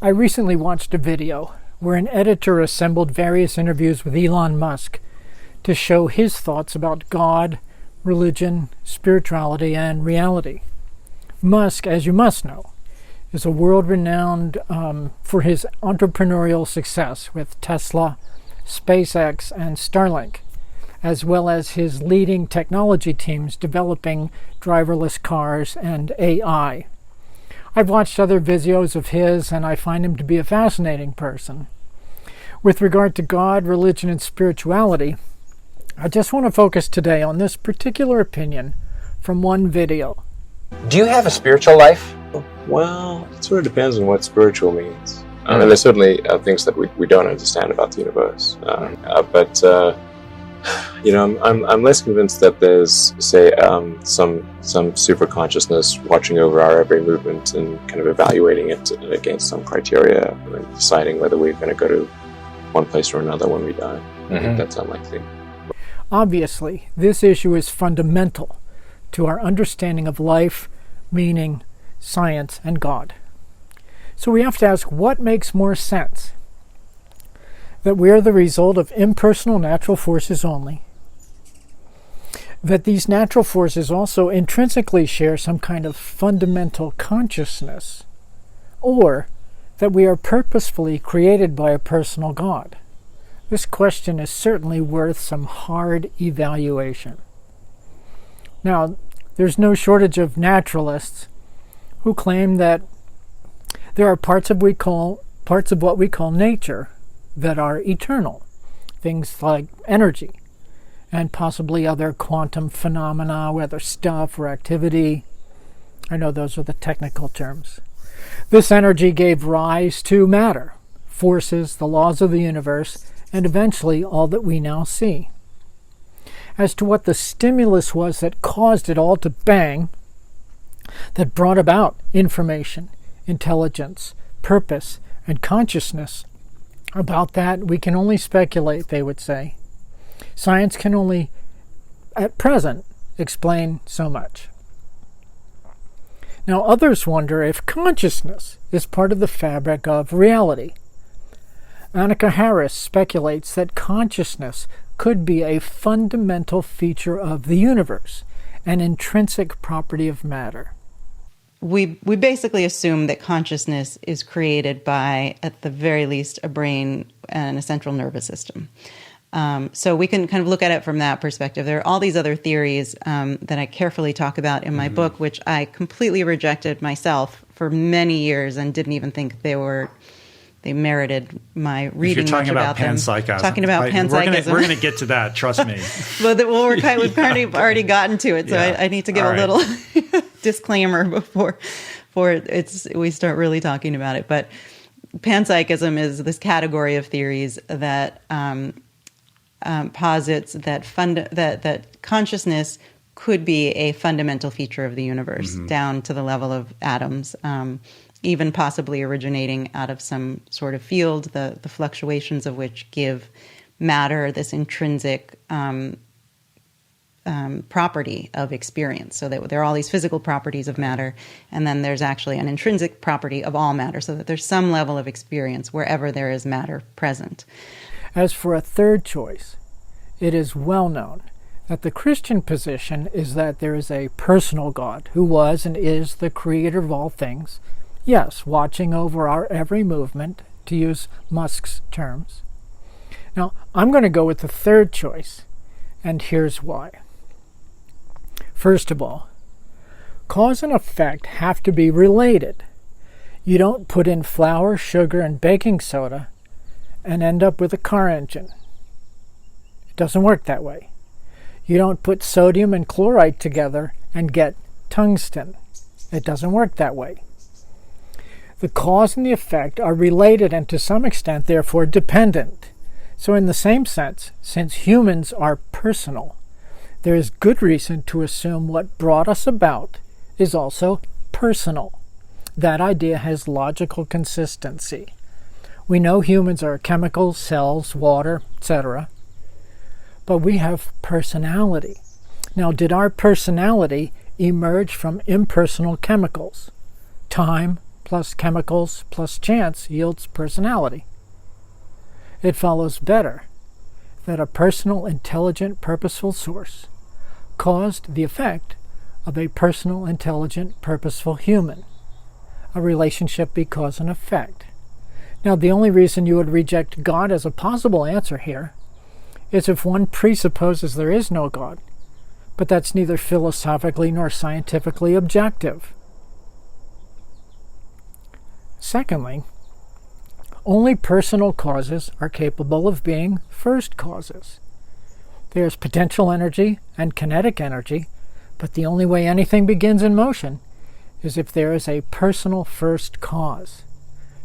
I recently watched a video where an editor assembled various interviews with Elon Musk to show his thoughts about God, religion, spirituality, and reality. Musk, as you must know, is a world-renowned for his entrepreneurial success with Tesla, SpaceX, and Starlink, as well as his leading technology teams developing driverless cars and AI. I've watched other videos of his, and I find him to be a fascinating person. With regard to God, religion, and spirituality, I just want to focus today on this particular opinion from one video. Do you have a spiritual life? Well, it sort of depends on what spiritual means. And there's certainly things that we don't understand about the universe. I'm less convinced that there's, say, some super consciousness watching over our every movement and kind of evaluating it against some criteria and deciding whether we're going to go to one place or another when we die. I think that's unlikely. Obviously, this issue is fundamental to our understanding of life, meaning, science, and God. So we have to ask, what makes more sense? That we are the result of impersonal natural forces only, that these natural forces also intrinsically share some kind of fundamental consciousness, or that we are purposefully created by a personal God. This question is certainly worth some hard evaluation. Now, there's no shortage of naturalists who claim that there are parts of what we call nature that are eternal, things like energy and possibly other quantum phenomena, whether stuff or activity. I know those are the technical terms. This energy gave rise to matter, forces, the laws of the universe, and eventually all that we now see. As to what the stimulus was that caused it all to bang, that brought about information, intelligence, purpose, and consciousness, about that we can only speculate, they would say. Science can only, at present, explain so much. Now others wonder if consciousness is part of the fabric of reality. Annika Harris speculates that consciousness could be a fundamental feature of the universe, an intrinsic property of matter. We basically assume that consciousness is created by, at the very least, a brain and a central nervous system. So we can kind of look at it from that perspective. There are all these other theories that I carefully talk about in my book, which I completely rejected myself for many years and didn't even think they merited my reading. If you're talking much about panpsychism. Talking about panpsychism. We're going to get to that, trust me. We've kind of already gotten to it, so yeah. I need to give a little disclaimer before we start really talking about it. But panpsychism is this category of theories that posits that consciousness could be a fundamental feature of the universe, down to the level of atoms, even possibly originating out of some sort of field, the fluctuations of which give matter this intrinsic property of experience. So that there are all these physical properties of matter, and then there's actually an intrinsic property of all matter, so that there's some level of experience wherever there is matter present. As for a third choice, it is well known that the Christian position is that there is a personal God who was and is the creator of all things, yes, watching over our every movement, to use Musk's terms. Now, I'm going to go with the third choice, and here's why. First of all, cause and effect have to be related. You don't put in flour, sugar, and baking soda and end up with a car engine. It doesn't work that way. You don't put sodium and chloride together and get tungsten. It doesn't work that way. The cause and the effect are related and to some extent, therefore, dependent. So in the same sense, since humans are personal, there is good reason to assume what brought us about is also personal. That idea has logical consistency. We know humans are chemicals, cells, water, etc. But we have personality. Now, did our personality emerge from impersonal chemicals? Time, plus chemicals plus chance yields personality. It follows better that a personal, intelligent, purposeful source caused the effect of a personal, intelligent, purposeful human. A relationship be cause and effect. Now, the only reason you would reject God as a possible answer here is if one presupposes there is no God, but that's neither philosophically nor scientifically objective. Secondly, only personal causes are capable of being first causes. There's potential energy and kinetic energy, but the only way anything begins in motion is if there is a personal first cause.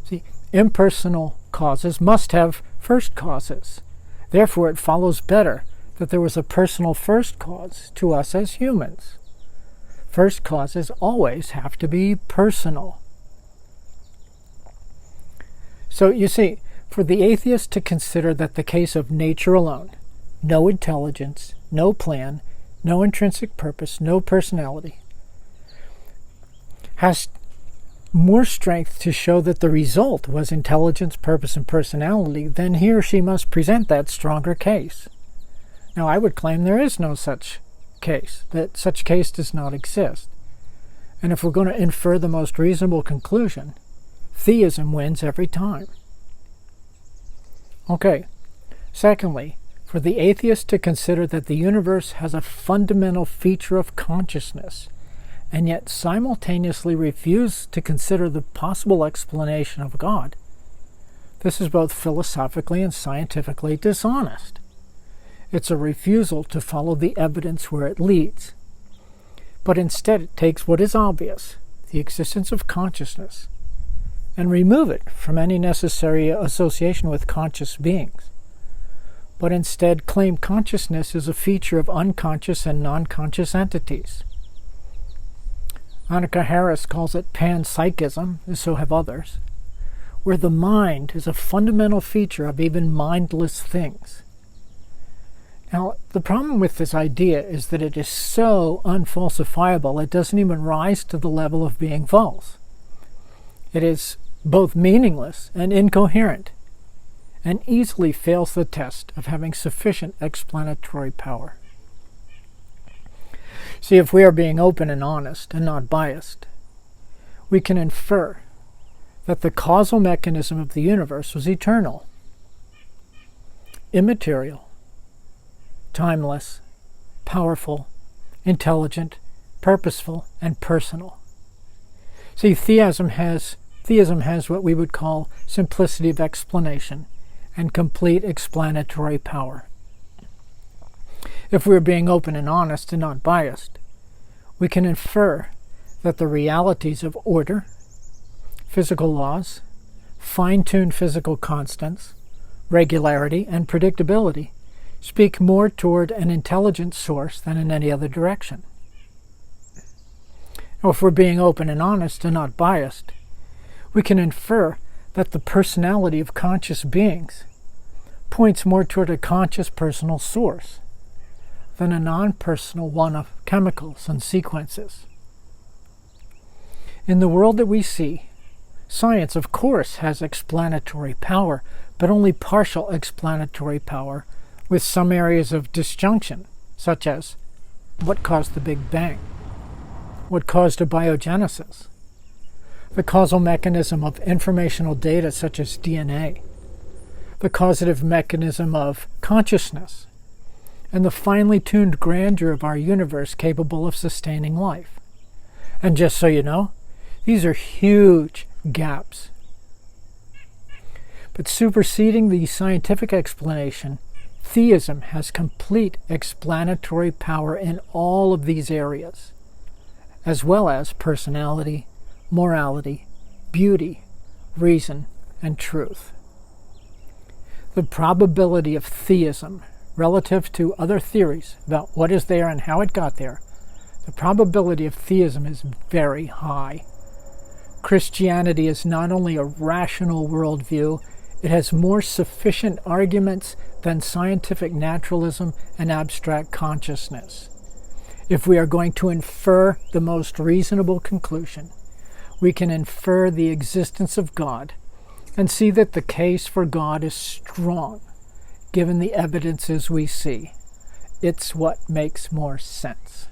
See, impersonal causes must have first causes. Therefore, it follows better that there was a personal first cause to us as humans. First causes always have to be personal. So you see, for the atheist to consider that the case of nature alone, no intelligence, no plan, no intrinsic purpose, no personality, has more strength to show that the result was intelligence, purpose, and personality, then he or she must present that stronger case. Now, I would claim there is no such case, that such case does not exist. And if we're going to infer the most reasonable conclusion, theism wins every time. Okay, secondly, for the atheist to consider that the universe has a fundamental feature of consciousness, and yet simultaneously refuse to consider the possible explanation of God, this is both philosophically and scientifically dishonest. It's a refusal to follow the evidence where it leads, but instead it takes what is obvious, the existence of consciousness, and remove it from any necessary association with conscious beings, but instead claim consciousness is a feature of unconscious and non-conscious entities. Annika Harris calls it panpsychism, and so have others, where the mind is a fundamental feature of even mindless things. Now, the problem with this idea is that it is so unfalsifiable it doesn't even rise to the level of being false. It is both meaningless and incoherent, and easily fails the test of having sufficient explanatory power. See, if we are being open and honest and not biased, we can infer that the causal mechanism of the universe was eternal, immaterial, timeless, powerful, intelligent, purposeful, and personal. See, theism has what we would call simplicity of explanation and complete explanatory power. If we are being open and honest and not biased, we can infer that the realities of order, physical laws, fine-tuned physical constants, regularity, and predictability speak more toward an intelligent source than in any other direction. Now, if we're being open and honest and not biased, we can infer that the personality of conscious beings points more toward a conscious personal source than a non-personal one of chemicals and sequences. In the world that we see, science, of course, has explanatory power, but only partial explanatory power, with some areas of disjunction, such as what caused the Big Bang, what caused abiogenesis, the causal mechanism of informational data such as DNA, the causative mechanism of consciousness, and the finely tuned grandeur of our universe capable of sustaining life. And just so you know, these are huge gaps. But superseding the scientific explanation, theism has complete explanatory power in all of these areas, as well as personality, morality, beauty, reason, and truth. The probability of theism relative to other theories about what is there and how it got there, the probability of theism is very high. Christianity is not only a rational worldview, it has more sufficient arguments than scientific naturalism and abstract consciousness. If we are going to infer the most reasonable conclusion, we can infer the existence of God and see that the case for God is strong, given the evidences we see. It's what makes more sense.